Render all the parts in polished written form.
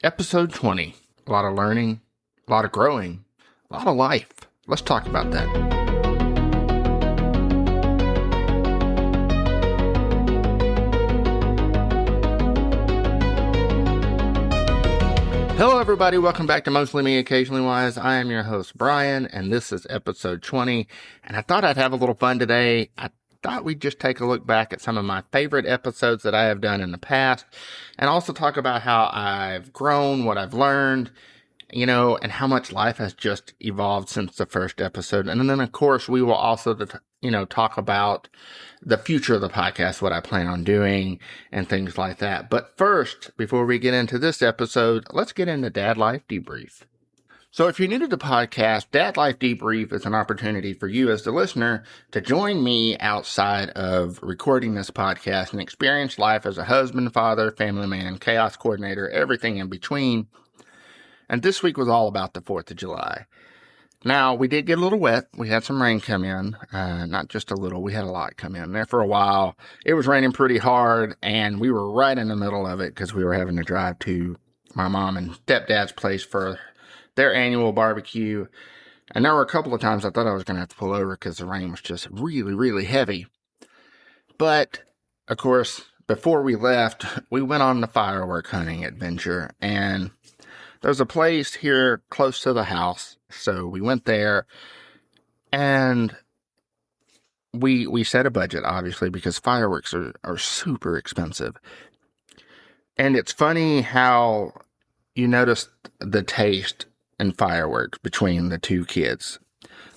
Episode 20. A lot of learning, a lot of growing, a lot of life. Let's talk about that. Hello, everybody. Welcome back to Mostly Me, Occasionally Wise. I am your host, Brian, and this is episode 20. And I thought I'd have a little fun today. I thought we'd just take a look back at some of my favorite episodes that I have done in the past, and also talk about how I've grown, what I've learned, and how much life has just evolved since the first episode. And then, of course, we will also, talk about the future of the podcast, what I plan on doing, and things like that. But first, before we get into this episode, let's get into Dad Life Debrief. So if you're new to the podcast, Dad Life Debrief is an opportunity for you as the listener to join me outside of recording this podcast and experience life as a husband, father, family man, chaos coordinator, everything in between. And this week was all about the 4th of July. Now, we did get a little wet. We had some rain come in. Not just a little. We had a lot come in. There for a while, it was raining pretty hard, and we were right in the middle of it because we were having to drive to my mom and stepdad's place for their annual barbecue. And there were a couple of times I thought I was going to have to pull over because the rain was just really, really heavy. But, of course, before we left, we went on the firework hunting adventure. And there's a place here close to the house. So we went there. And we set a budget, obviously, because fireworks are super expensive. And it's funny how you notice the taste and fireworks between the two kids,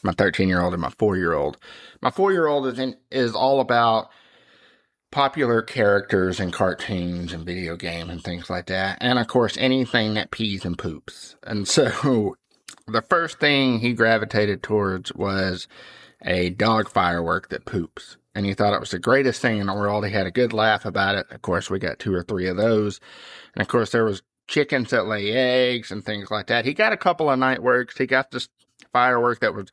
my 13-year-old and my 4-year-old. My 4-year-old is all about popular characters and cartoons and video games and things like that. And of course, anything that pees and poops. And so the first thing he gravitated towards was a dog firework that poops. And he thought it was the greatest thing in the world. He had a good laugh about it. Of course, we got 2 or 3 of those. And of course, there was chickens that lay eggs and things like that. He got a couple of night works. He got this firework that was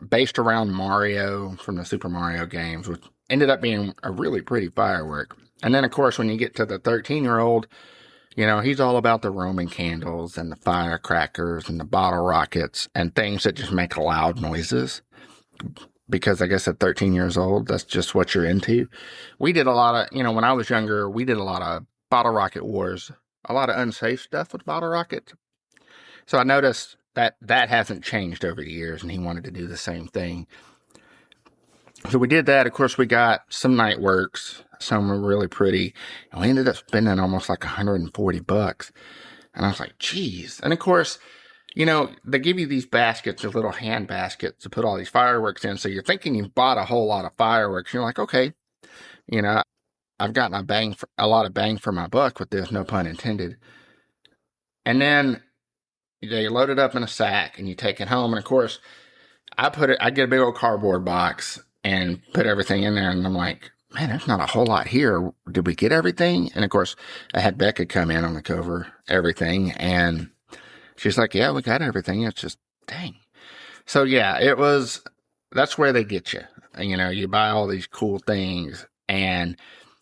based around Mario from the Super Mario games, which ended up being a really pretty firework. And then, of course, when you get to the 13-year-old, he's all about the Roman candles and the firecrackers and the bottle rockets and things that just make loud noises. Because I guess at 13 years old, that's just what you're into. We did a lot of, when I was younger, we did a lot of bottle rocket wars. A lot of unsafe stuff with bottle rockets. So I noticed that hasn't changed over the years, and he wanted to do the same thing. So we did that. Of course, we got some night works. Some were really pretty. And we ended up spending almost like $140. And I was like, geez. And of course, they give you these baskets, these little hand baskets to put all these fireworks in. So you're thinking you've bought a whole lot of fireworks. You're like, okay, I've gotten a lot of bang for my buck with this, no pun intended. And then they load it up in a sack and you take it home. And of course, I get a big old cardboard box and put everything in there. And I'm like, man, there's not a whole lot here. Did we get everything? And of course, I had Becca come in on the cover, everything. And she's like, yeah, we got everything. It's just, dang. So yeah, that's where they get you. You buy all these cool things and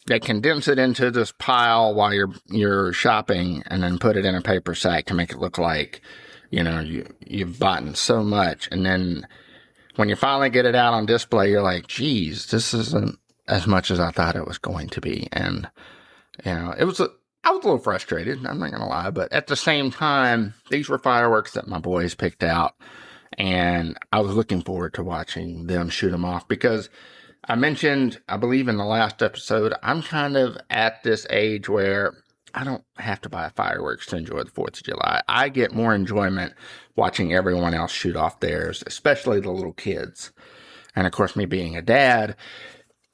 they condense it into this pile while you're shopping and then put it in a paper sack to make it look like, you've bought so much. And then when you finally get it out on display, you're like, geez, this isn't as much as I thought it was going to be. And, I was a little frustrated, I'm not going to lie. But at the same time, these were fireworks that my boys picked out. And I was looking forward to watching them shoot them off because I mentioned, I believe in the last episode, I'm kind of at this age where I don't have to buy fireworks to enjoy the 4th of July. I get more enjoyment watching everyone else shoot off theirs, especially the little kids. And of course, me being a dad,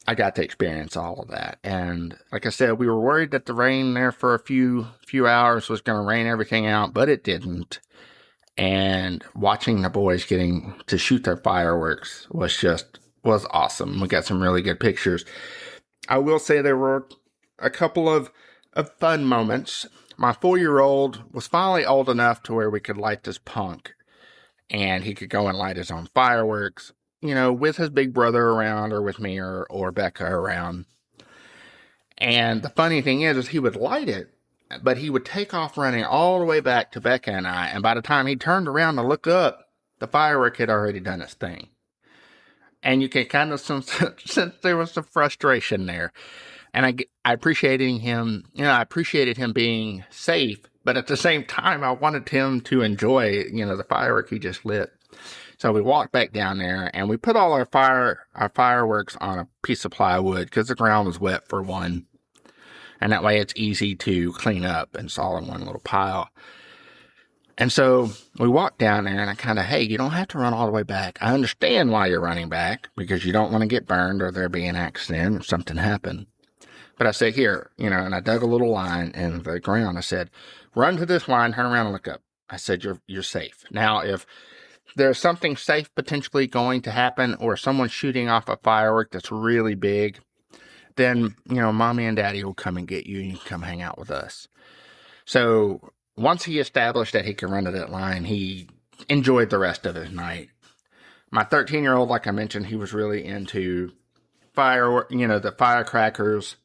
I got to experience all of that. And like I said, we were worried that the rain there for a few hours was going to rain everything out, but it didn't. And watching the boys getting to shoot their fireworks was awesome. We got some really good pictures. I will say there were a couple of fun moments. My 4-year-old was finally old enough to where we could light this punk and he could go and light his own fireworks, with his big brother around or with me or Becca around. And the funny thing is he would light it But he would take off running all the way back to Becca and I, and by the time he turned around to look up, the firework had already done its thing. And you can kind of sense there was some frustration there. And I appreciated him, I appreciated him being safe, but at the same time, I wanted him to enjoy, the firework he just lit. So we walked back down there and we put all our fireworks on a piece of plywood because the ground was wet for one. And that way it's easy to clean up and it's all in one little pile. And so we walked down there and I kind of, hey, you don't have to run all the way back. I understand why you're running back because you don't want to get burned or there be an accident or something happen. But I said, here, and I dug a little line in the ground. I said, run to this line, turn around and look up. I said, you're safe. Now, if there's something safe potentially going to happen or someone's shooting off a firework that's really big, then, mommy and daddy will come and get you and you can come hang out with us. So once he established that he could run to that line, he enjoyed the rest of his night. My 13-year-old, like I mentioned, he was really into firework, the firecrackers,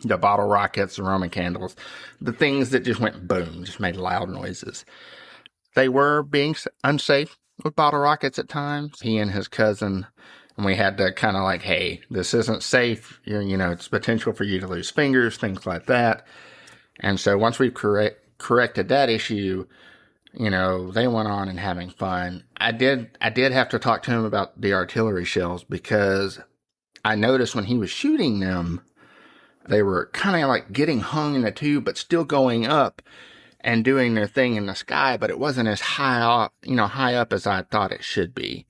the bottle rockets, the Roman candles, the things that just went boom, just made loud noises. They were being unsafe with bottle rockets at times. He and his cousin, and we had to kind of like, hey, this isn't safe. It's potential for you to lose fingers, things like that. And so once we corrected that issue, they went on and having fun. I did have to talk to him about the artillery shells because I noticed when he was shooting them, they were kind of like getting hung in the tube, but still going up and doing their thing in the sky, but it wasn't as high up as I thought it should be.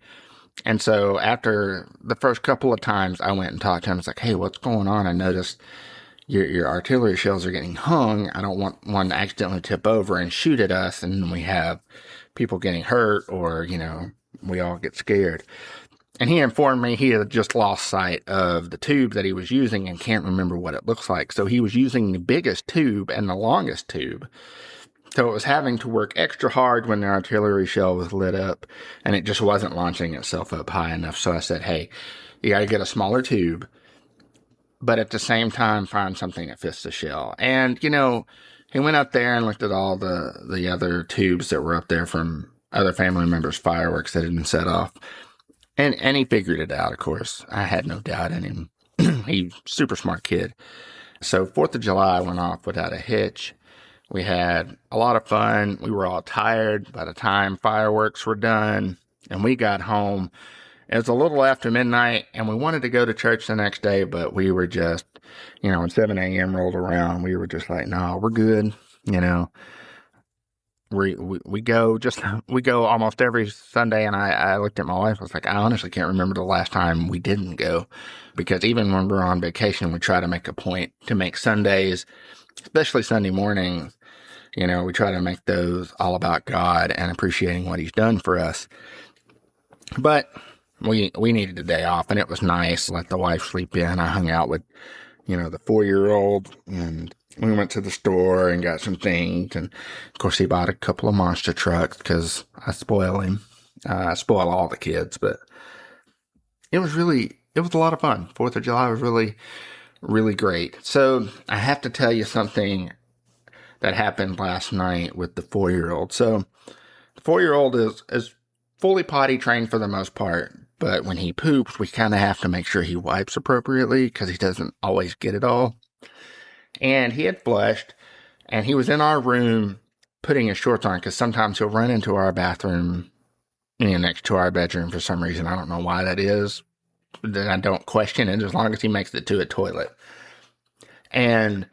And so after the first couple of times I went and talked to him, I was like, hey, what's going on? I noticed your artillery shells are getting hung. I don't want one to accidentally tip over and shoot at us. And we have people getting hurt or, we all get scared. And he informed me he had just lost sight of the tube that he was using and can't remember what it looks like. So he was using the biggest tube and the longest tube. So it was having to work extra hard when the artillery shell was lit up and it just wasn't launching itself up high enough. So I said, hey, you got to get a smaller tube, but at the same time, find something that fits the shell. And, he went up there and looked at all the other tubes that were up there from other family members' fireworks that had been set off. And he figured it out, of course. I had no doubt in him. He's a super smart kid. So 4th of July went off without a hitch. We had a lot of fun. We were all tired by the time fireworks were done. And we got home. It was a little after midnight, and we wanted to go to church the next day, but we were just, when 7 a.m. rolled around, we were just like, no, we're good, We go almost every Sunday, and I looked at my wife, I was like, I honestly can't remember the last time we didn't go, because even when we're on vacation, we try to make a point to make Sundays, especially Sunday mornings, we try to make those all about God and appreciating what He's done for us. But we needed a day off, and it was nice. Let the wife sleep in. I hung out with, the 4-year-old, and we went to the store and got some things. And of course, he bought a couple of monster trucks because I spoil him. I spoil all the kids, but it was a lot of fun. 4th of July was really, really great. So I have to tell you something that happened last night with the 4-year-old. So the 4-year-old is fully potty trained for the most part, but when he poops, we kind of have to make sure he wipes appropriately because he doesn't always get it all. And he had flushed, and he was in our room putting his shorts on because sometimes he'll run into our bathroom, next to our bedroom for some reason. I don't know why that is. Then I don't question it as long as he makes it to a toilet. And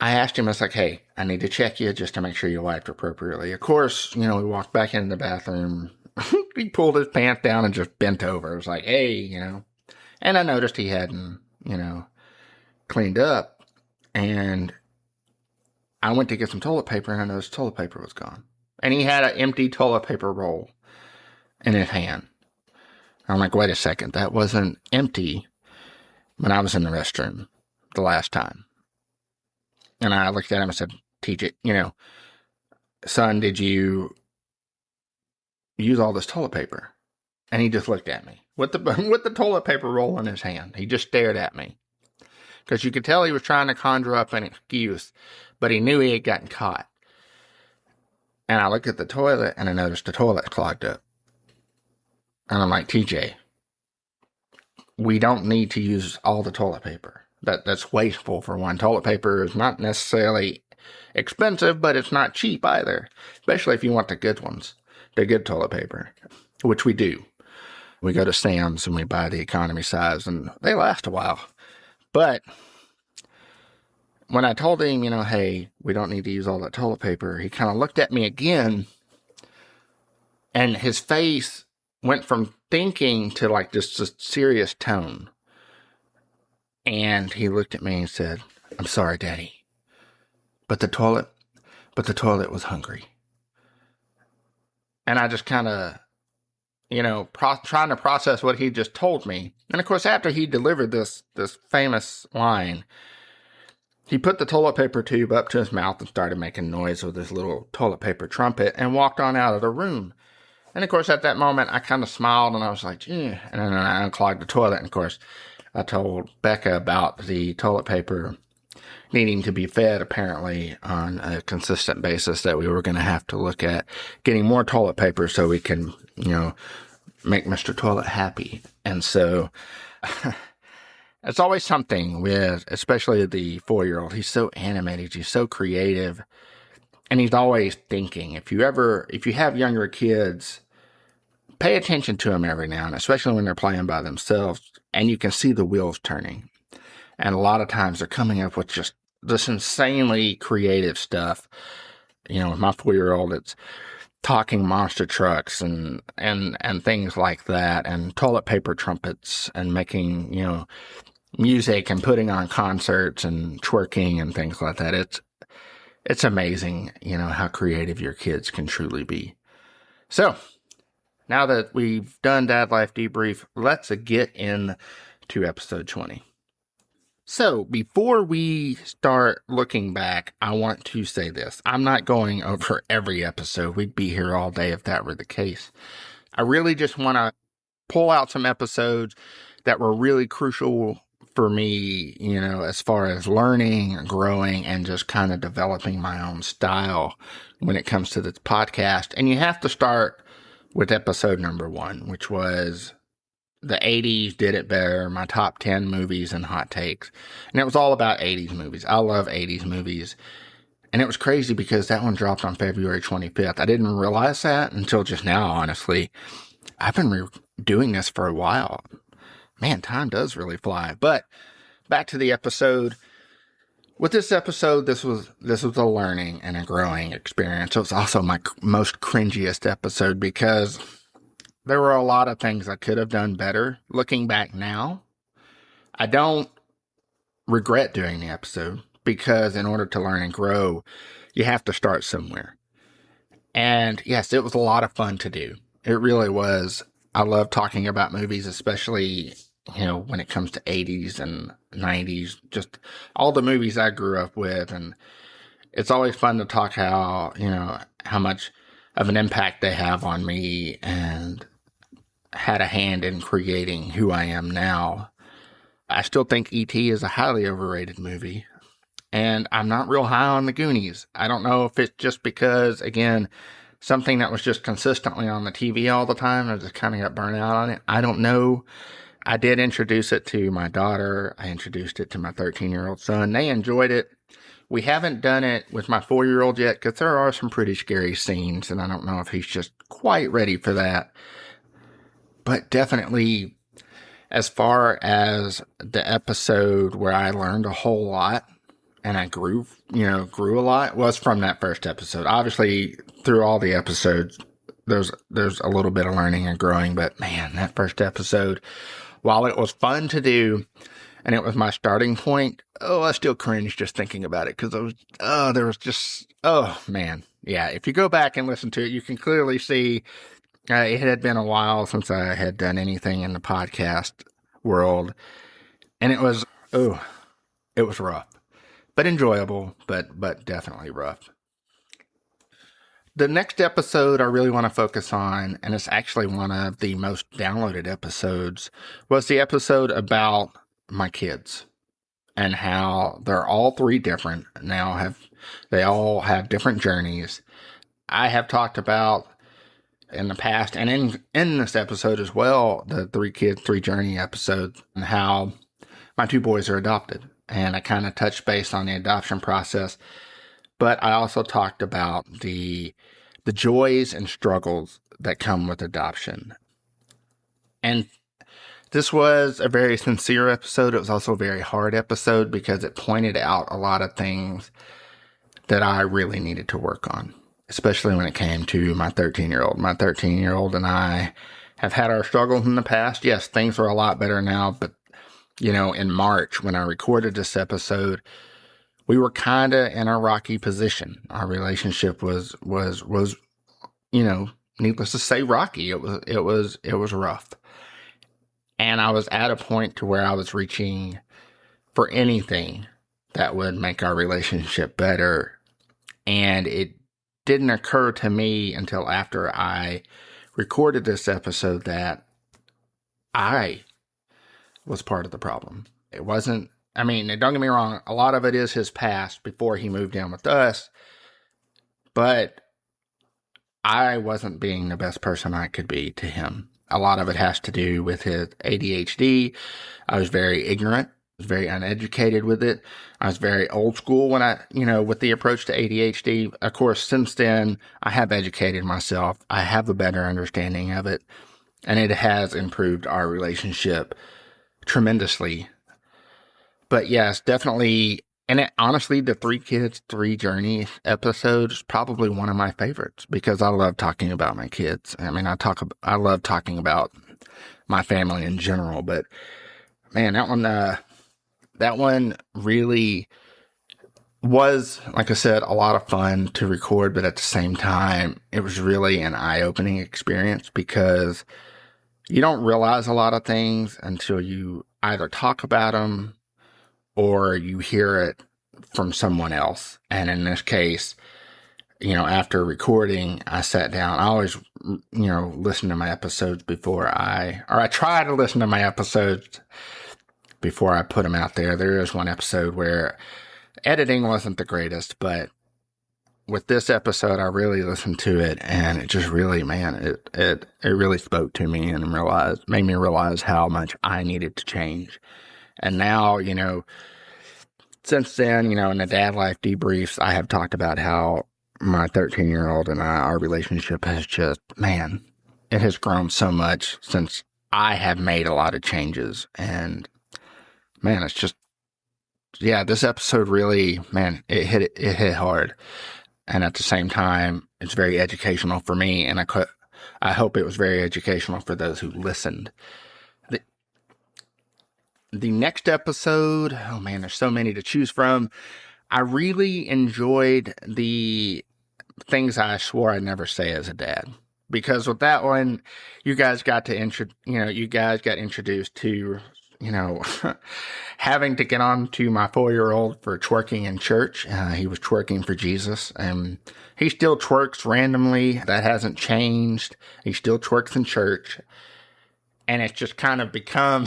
I asked him, I was like, hey, I need to check you just to make sure you wiped appropriately. Of course, we walked back into the bathroom. He pulled his pants down and just bent over. It was like, hey, And I noticed he hadn't, cleaned up. And I went to get some toilet paper, and I noticed toilet paper was gone. And he had an empty toilet paper roll in his hand. I'm like, wait a second, that wasn't empty when I was in the restroom the last time. And I looked at him and said, TJ, son, did you use all this toilet paper? And he just looked at me with the toilet paper roll in his hand. He just stared at me. because you could tell he was trying to conjure up an excuse, but he knew he had gotten caught. And I looked at the toilet and I noticed the toilet clogged up. And I'm like, TJ, we don't need to use all the toilet paper. That's wasteful for one. Toilet paper is not necessarily expensive, but it's not cheap either, especially if you want the good ones, the good toilet paper, which we do. We go to Sam's and we buy the economy size, and they last a while. But when I told him, hey, we don't need to use all that toilet paper, he kind of looked at me again, and his face went from thinking to like just a serious tone. And he looked at me and said, I'm sorry, Daddy, but the toilet was hungry. And I just kind of, trying to process what he just told me. And of course, after he delivered this famous line, he put the toilet paper tube up to his mouth and started making noise with his little toilet paper trumpet and walked on out of the room. And of course, at that moment, I kind of smiled and I was like, and then I unclogged the toilet. And of course, I told Becca about the toilet paper needing to be fed apparently on a consistent basis, that we were going to have to look at getting more toilet paper so we can, make Mr. Toilet happy. And so it's always something with, especially the 4-year-old. He's so animated. He's so creative. And he's always thinking. If you have younger kids, pay attention to them every now and then, especially when they're playing by themselves, and you can see the wheels turning. And a lot of times they're coming up with just this insanely creative stuff. With my 4-year-old, it's talking monster trucks and things like that, and toilet paper trumpets, and making, music and putting on concerts and twerking and things like that. It's amazing, how creative your kids can truly be. So, now that we've done Dad Life Debrief, let's get into episode 20. So, before we start looking back, I want to say this. I'm not going over every episode. We'd be here all day if that were the case. I really just want to pull out some episodes that were really crucial for me, as far as learning, growing, and just kind of developing my own style when it comes to this podcast. And you have to start with episode number 1, which was the 80s Did It Better, my top 10 movies and hot takes. And it was all about 80s movies. I love 80s movies. And it was crazy because that one dropped on February 25th. I didn't realize that until just now, honestly. I've been doing this for a while. Man, time does really fly. But back to the episode. With this episode, this was a learning and a growing experience. It was also my most cringiest episode because there were a lot of things I could have done better. Looking back now, I don't regret doing the episode, because in order to learn and grow, you have to start somewhere. And yes, it was a lot of fun to do. It really was. I love talking about movies, especially when it comes to 80s and 90s, just all the movies I grew up with. And it's always fun to talk how much of an impact they have on me and had a hand in creating who I am now. I still think E.T. is a highly overrated movie. And I'm not real high on the Goonies. I don't know if it's just because, again, something that was just consistently on the TV all the time, I just kind of got burnt out on it. I don't know. I did introduce it to my daughter. I introduced it to my 13-year-old son. They enjoyed it. We haven't done it with my 4-year-old yet because there are some pretty scary scenes, and I don't know if he's just quite ready for that. But definitely, as far as the episode where I learned a whole lot and I grew a lot, was from that first episode. Obviously, through all the episodes, there's a little bit of learning and growing, but man, that first episode, while it was fun to do and it was my starting point, I still cringe just thinking about it because man. Yeah, if you go back and listen to it, you can clearly see it had been a while since I had done anything in the podcast world, and it was rough, but enjoyable, but definitely rough. The next episode I really want to focus on, and it's actually one of the most downloaded episodes, was the episode about my kids. and how they're all three different now. They all have different journeys. I have talked about in the past and in this episode as well, the Three Kids, Three Journey episode, and how my two boys are adopted. And I kind of touched base on the adoption process, but I also talked about the joys and struggles that come with adoption. And this was a very sincere episode. It was also a very hard episode because it pointed out a lot of things that I really needed to work on, especially when it came to my 13-year-old. My 13-year-old and I have had our struggles in the past. Yes, things are a lot better now, but in March when I recorded this episode, we were kind of in a rocky position. Our relationship was needless to say, rocky. It was rough. And I was at a point to where I was reaching for anything that would make our relationship better. And it didn't occur to me until after I recorded this episode that I was part of the problem. It wasn't, don't get me wrong, a lot of it is his past before he moved in with us, but I wasn't being the best person I could be to him. A lot of it has to do with his ADHD. I was very ignorant, was very uneducated with it. I was very old school when with the approach to ADHD. Of course, since then, I have educated myself. I have a better understanding of it, and it has improved our relationship tremendously. But yes, definitely. And honestly, the Three Kids, Three Journey episode is probably one of my favorites because I love talking about my kids. I love talking about my family in general, but man, that one really was, like I said, a lot of fun to record, but at the same time, it was really an eye-opening experience because you don't realize a lot of things until you either talk about them or you hear it from someone else. And in this case, after recording, I sat down. I always, listen to my episodes I try to listen to my episodes before I put them out there. There is one episode where editing wasn't the greatest, but with this episode, I really listened to it, and it just really, it really spoke to me and made me realize how much I needed to change. And now, since then, in the Dad Life debriefs, I have talked about how my 13-year-old and our relationship has just, it has grown so much since I have made a lot of changes. And it's just, this episode really, it hit hard. And at the same time, it's very educational for me. And I hope it was very educational for those who listened. The next episode, there's so many to choose from. I really enjoyed the things I swore I'd never say as a dad. Because with that one, you guys got introduced to, having to get on to my 4-year-old for twerking in church. He was twerking for Jesus, and he still twerks randomly. That hasn't changed. He still twerks in church. And it's just kind of become,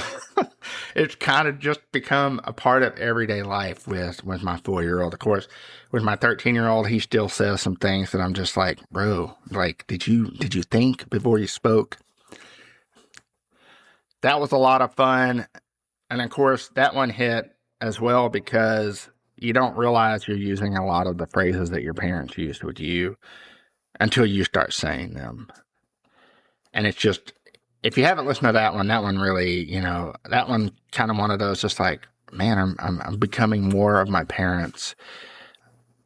a part of everyday life with my 4-year-old. Of course, with my 13-year-old, he still says some things that I'm just like, bro, like, did you think before you spoke? That was a lot of fun. And of course, that one hit as well because you don't realize you're using a lot of the phrases that your parents used with you until you start saying them. And it's just, if you haven't listened to that one really, that one kind of one of those just like, I'm becoming more of my parents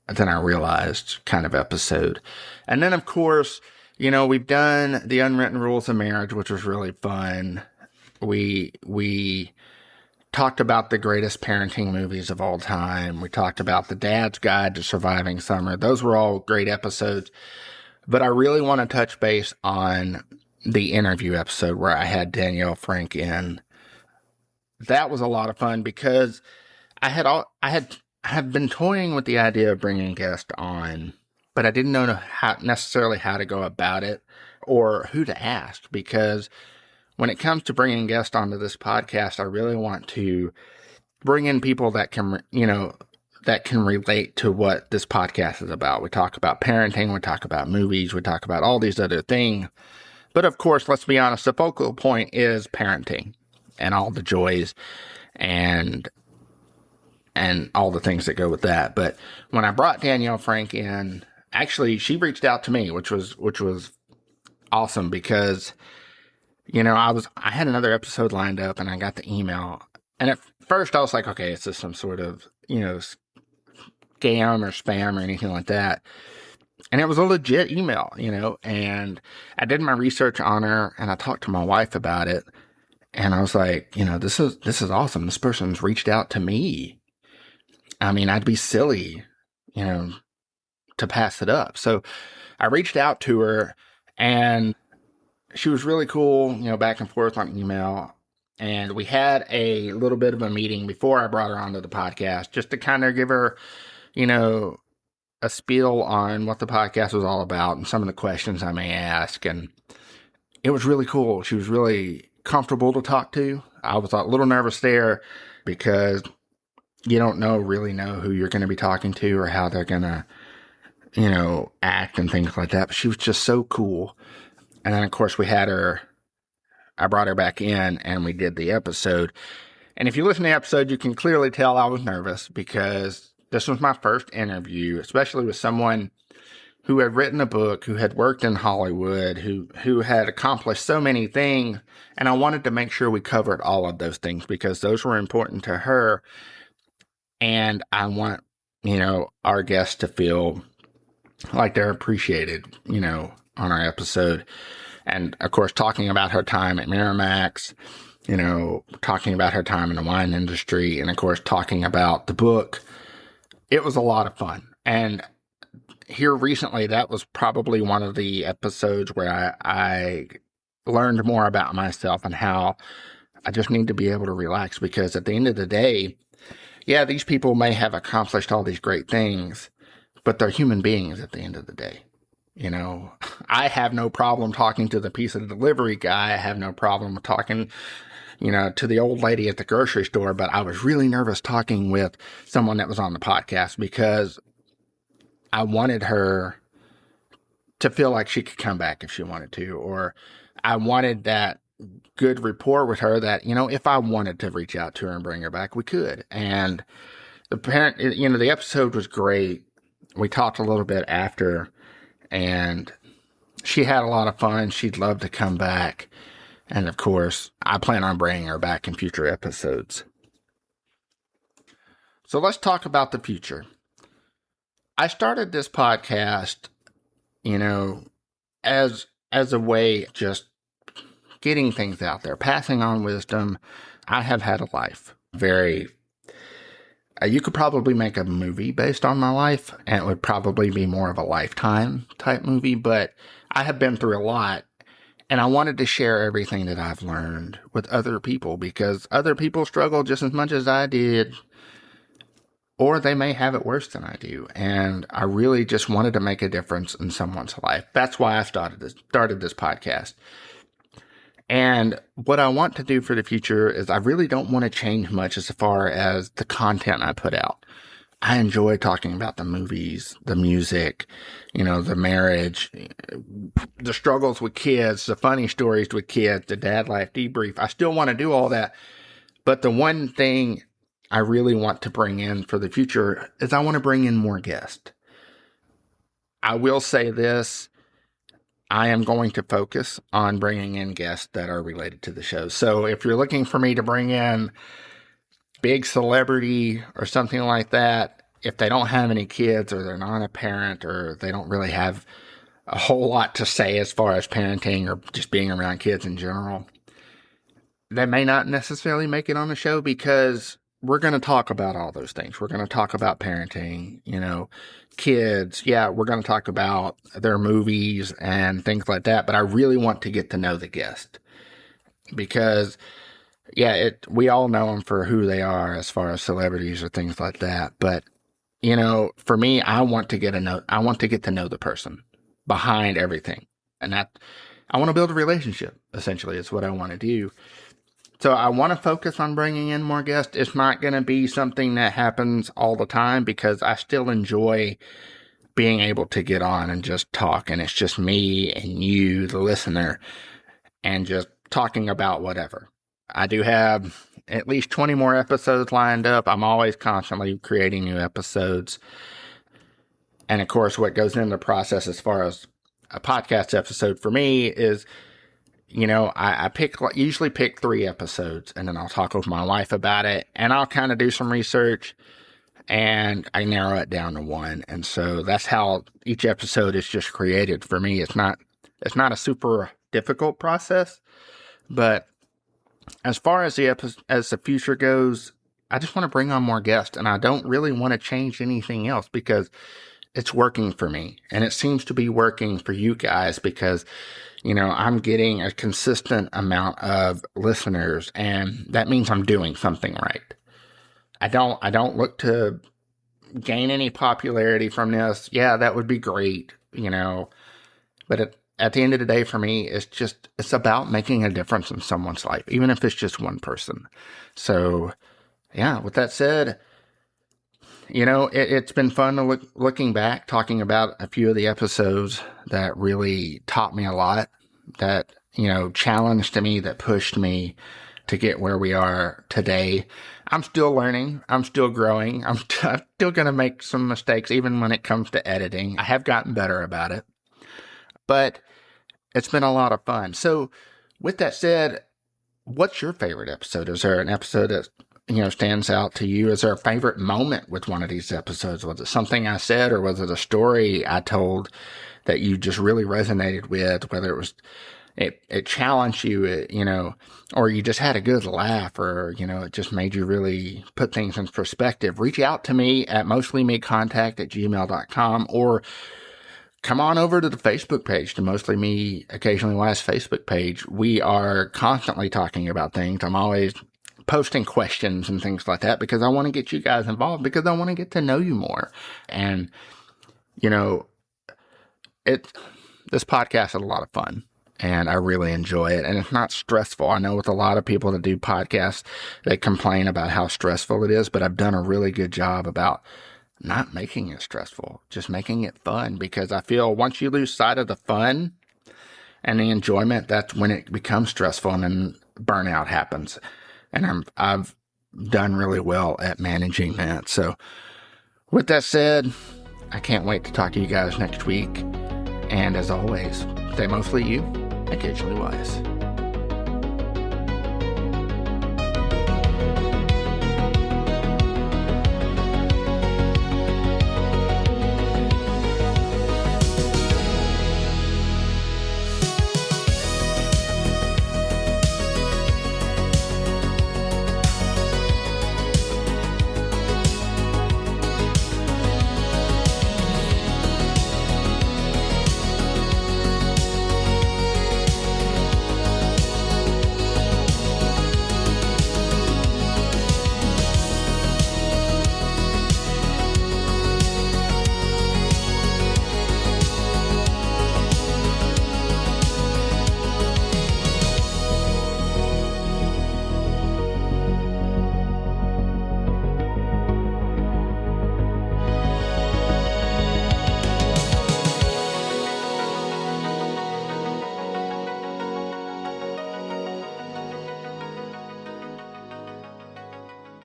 than I realized kind of episode. And then, of course, we've done the Unwritten Rules of Marriage, which was really fun. We talked about the greatest parenting movies of all time. We talked about the Dad's Guide to Surviving Summer. Those were all great episodes. But I really want to touch base on the interview episode where I had Danielle Frank in. That was a lot of fun because I have been toying with the idea of bringing a guest on, but I didn't know necessarily how to go about it or who to ask, because when it comes to bringing guests onto this podcast, I really want to bring in people that can, that can relate to what this podcast is about. We talk about parenting, we talk about movies, we talk about all these other things. But of course, let's be honest, the focal point is parenting and all the joys and all the things that go with that. But when I brought Danielle Frank in, actually, she reached out to me, which was awesome because, I had another episode lined up and I got the email. And at first I was like, okay, it's just some sort of, scam or spam or anything like that. And it was a legit email, and I did my research on her and I talked to my wife about it. And I was like, this is awesome. This person's reached out to me. I mean, I'd be silly, to pass it up. So I reached out to her and she was really cool, back and forth on email. And we had a little bit of a meeting before I brought her onto the podcast just to kind of give her, a spiel on what the podcast was all about and some of the questions I may ask. And it was really cool. She was really comfortable to talk to. I was a little nervous there because you don't really know who you're going to be talking to or how they're going to, act and things like that. But she was just so cool. And then, of course, I brought her back in and we did the episode. And if you listen to the episode, you can clearly tell I was nervous because this was my first interview, especially with someone who had written a book, who had worked in Hollywood, who had accomplished so many things. And I wanted to make sure we covered all of those things because those were important to her. And I want, our guests to feel like they're appreciated, on our episode. And of course, talking about her time at Miramax, talking about her time in the wine industry, and of course, talking about the book. It was a lot of fun. And here recently, that was probably one of the episodes where I learned more about myself and how I just need to be able to relax because at the end of the day, yeah, these people may have accomplished all these great things, but they're human beings at the end of the day. I have no problem talking to the pizza delivery guy. I have no problem talking, to the old lady at the grocery store. But I was really nervous talking with someone that was on the podcast because I wanted her to feel like she could come back if she wanted to, or I wanted that good rapport with her that, if I wanted to reach out to her and bring her back, we could. And the episode was great. We talked a little bit after. And she had a lot of fun. She'd love to come back. And of course, I plan on bringing her back in future episodes. So let's talk about the future. I started this podcast, as a way of just getting things out there, passing on wisdom. I have had a life. You could probably make a movie based on my life, and it would probably be more of a Lifetime type movie, but I have been through a lot, and I wanted to share everything that I've learned with other people because other people struggle just as much as I did, or they may have it worse than I do, and I really just wanted to make a difference in someone's life. That's why I started this podcast. And what I want to do for the future is I really don't want to change much as far as the content I put out. I enjoy talking about the movies, the music, the marriage, the struggles with kids, the funny stories with kids, the dad life debrief. I still want to do all that. But the one thing I really want to bring in for the future is I want to bring in more guests. I will say this. I am going to focus on bringing in guests that are related to the show. So if you're looking for me to bring in big celebrity or something like that, if they don't have any kids or they're not a parent or they don't really have a whole lot to say as far as parenting or just being around kids in general, they may not necessarily make it on the show because we're going to talk about all those things. We're going to talk about parenting, kids. Yeah, we're going to talk about their movies and things like that. But I really want to get to know the guest because, we all know them for who they are as far as celebrities or things like that. But, for me, I want to get to know the person behind everything. And I want to build a relationship, essentially, is what I want to do. So I want to focus on bringing in more guests. It's not going to be something that happens all the time because I still enjoy being able to get on and just talk. And it's just me and you, the listener, and just talking about whatever. I do have at least 20 more episodes lined up. I'm always constantly creating new episodes. And of course, what goes into the process as far as a podcast episode for me is, I usually pick 3 episodes, and then I'll talk with my wife about it, and I'll kind of do some research, and I narrow it down to 1. And so that's how each episode is just created for me. It's not a super difficult process, but as far as the future goes, I just want to bring on more guests, and I don't really want to change anything else because it's working for me, and it seems to be working for you guys because, I'm getting a consistent amount of listeners, and that means I'm doing something right. I don't look to gain any popularity from this. Yeah, that would be great, but at the end of the day, for me, it's about making a difference in someone's life, even if it's just one person. So, yeah, with that said, it's been fun to looking back, talking about a few of the episodes that really taught me a lot, that, challenged me, that pushed me to get where we are today. I'm still learning. I'm still growing. I'm still going to make some mistakes, even when it comes to editing. I have gotten better about it, but it's been a lot of fun. So with that said, what's your favorite episode? Is there an episode that stands out to you? Is there a favorite moment with one of these episodes? Was it something I said, or was it a story I told that you just really resonated with, whether it was, it challenged you, or you just had a good laugh, or, it just made you really put things in perspective? Reach out to me at mostlymecontact@gmail.com, or come on over to the Facebook page, the Mostly Me Occasionally Wise Facebook page. We are constantly talking about things. I'm always posting questions and things like that because I want to get you guys involved, because I want to get to know you more. And, this podcast is a lot of fun, and I really enjoy it. And it's not stressful. I know with a lot of people that do podcasts, they complain about how stressful it is, but I've done a really good job about not making it stressful, just making it fun, because I feel once you lose sight of the fun and the enjoyment, that's when it becomes stressful, and then burnout happens. And I've done really well at managing that. So with that said, I can't wait to talk to you guys next week. And as always, stay mostly you, occasionally wise.